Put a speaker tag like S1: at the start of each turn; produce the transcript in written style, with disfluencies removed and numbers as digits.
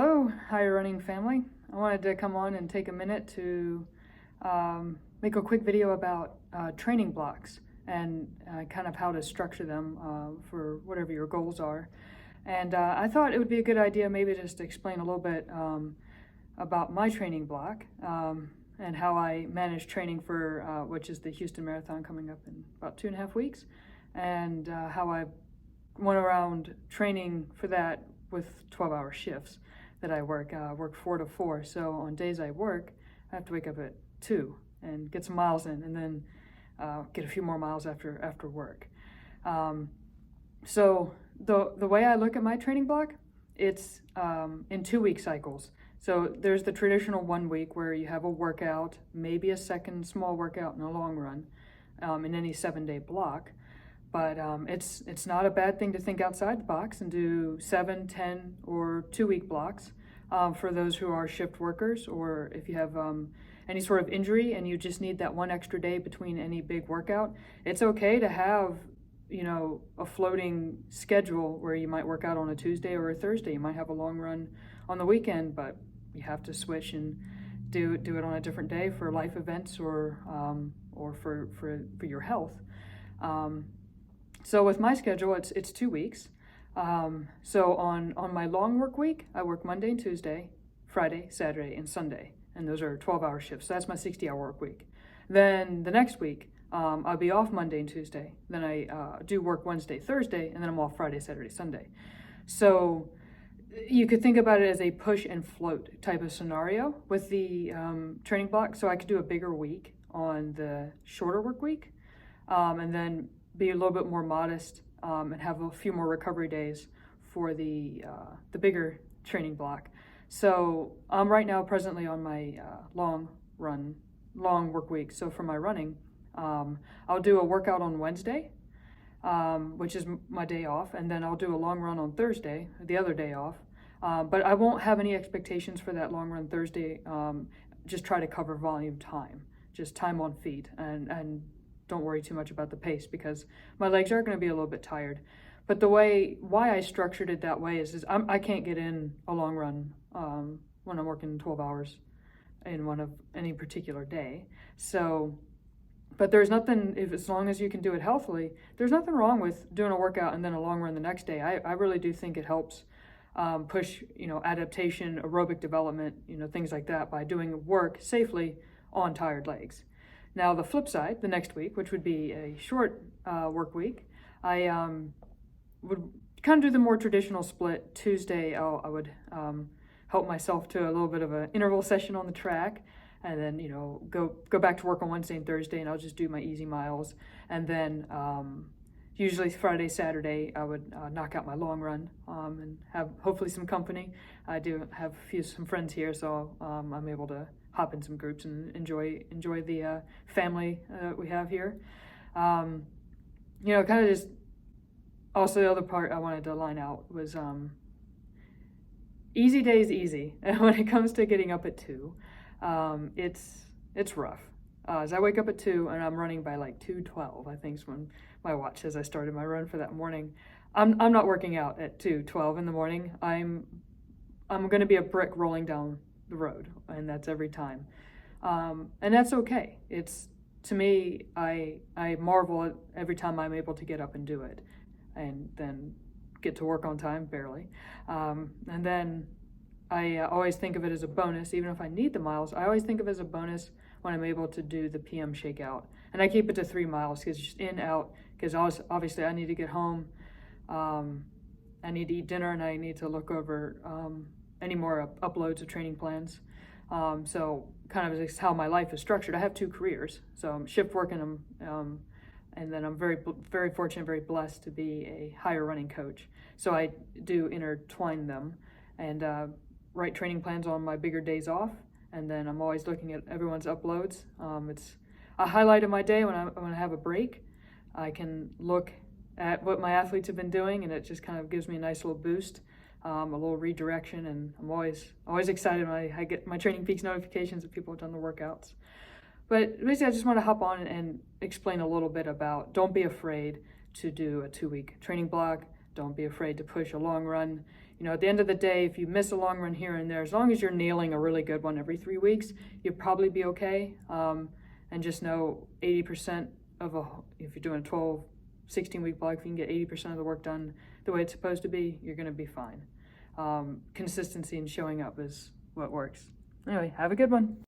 S1: Hello, Higher Running family. I wanted to come on and take a minute to make a quick video about training blocks and kind of how to structure them for whatever your goals are. And I thought it would be a good idea maybe just to explain a little bit about my training block and how I manage training for which is the Houston Marathon coming up in about 2.5 weeks, and how I went around training for that with 12-hour shifts that I work. Work 4 to 4. So on days I work, I have to wake up at 2 and get some miles in, and then get a few more miles after work. So the way I look at my training block, it's in 2-week cycles. So there's the traditional 1 week where you have a workout, maybe a second small workout and a long run in any 7-day block. But it's not a bad thing to think outside the box and do 7, 10, or 2-week blocks for those who are shift workers, or if you have any sort of injury and you just need that one extra day between any big workout. It's okay to have, a floating schedule where you might work out on a Tuesday or a Thursday. You might have a long run on the weekend, but you have to switch and do it on a different day for life events or for your health. So with my schedule, it's 2 weeks. So on my long work week, I work Monday and Tuesday, Friday, Saturday, and Sunday. And those are 12-hour shifts. So that's my 60-hour work week. Then the next week, I'll be off Monday and Tuesday. Then I do work Wednesday, Thursday, and then I'm off Friday, Saturday, Sunday. So you could think about it as a push and float type of scenario with the training block. So I could do a bigger week on the shorter work week, and then be a little bit more modest and have a few more recovery days for the bigger training block. So I'm right now presently on my long work week. So for my running, I'll do a workout on Wednesday, which is my day off, and then I'll do a long run on Thursday, the other day off. But I won't have any expectations for that long run Thursday. Just try to cover volume time, just time on feet, and don't worry too much about the pace because my legs are going to be a little bit tired. But why I structured it that way is I can't get in a long run when I'm working 12 hours in one of any particular day. So, but there's nothing, as long as you can do it healthily, there's nothing wrong with doing a workout and then a long run the next day. I really do think it helps push, adaptation, aerobic development, things like that by doing work safely on tired legs. Now the flip side, the next week, which would be a short work week, I would kind of do the more traditional split. Tuesday, I would help myself to a little bit of an interval session on the track, and then go back to work on Wednesday and Thursday, and I'll just do my easy miles. And then usually Friday, Saturday, I would knock out my long run and have hopefully some company. I do have some friends here, so I'm able to hop in some groups and enjoy the family we have here. Kind of just also the other part I wanted to line out was easy days easy. And when it comes to getting up at 2, it's rough. As I wake up at 2 and I'm running by like 2:12, I think is when my watch says I started my run for that morning. I'm not working out at 2:12 in the morning. I'm going to be a brick rolling down the road, and that's every time, and that's okay. It's, to me, I marvel at every time I'm able to get up and do it, and then get to work on time, barely, and then I always think of it as a bonus. Even if I need the miles, I always think of it as a bonus when I'm able to do the PM shakeout, and I keep it to 3 miles because just in, out, because obviously I need to get home, I need to eat dinner, and I need to look over any more uploads of training plans. So kind of is how my life is structured. I have 2 careers, so I'm shift working, and then I'm very fortunate, very blessed to be a higher running coach. So I do intertwine them and write training plans on my bigger days off, and then I'm always looking at everyone's uploads. It's a highlight of my day when I have a break. I can look at what my athletes have been doing, and it just kind of gives me a nice little boost. A little redirection, and I'm always excited when I get my Training Peaks notifications that people have done the workouts. But basically, I just want to hop on and explain a little bit about, don't be afraid to do a 2-week training block. Don't be afraid to push a long run. You know, at the end of the day, if you miss a long run here and there, as long as you're nailing a really good one every 3 weeks, you'll probably be okay. And just know 80% if you're doing a 12, 16-week block, if you can get 80% of the work done the way it's supposed to be, you're going to be fine. Consistency and showing up is what works. Anyway, have a good one.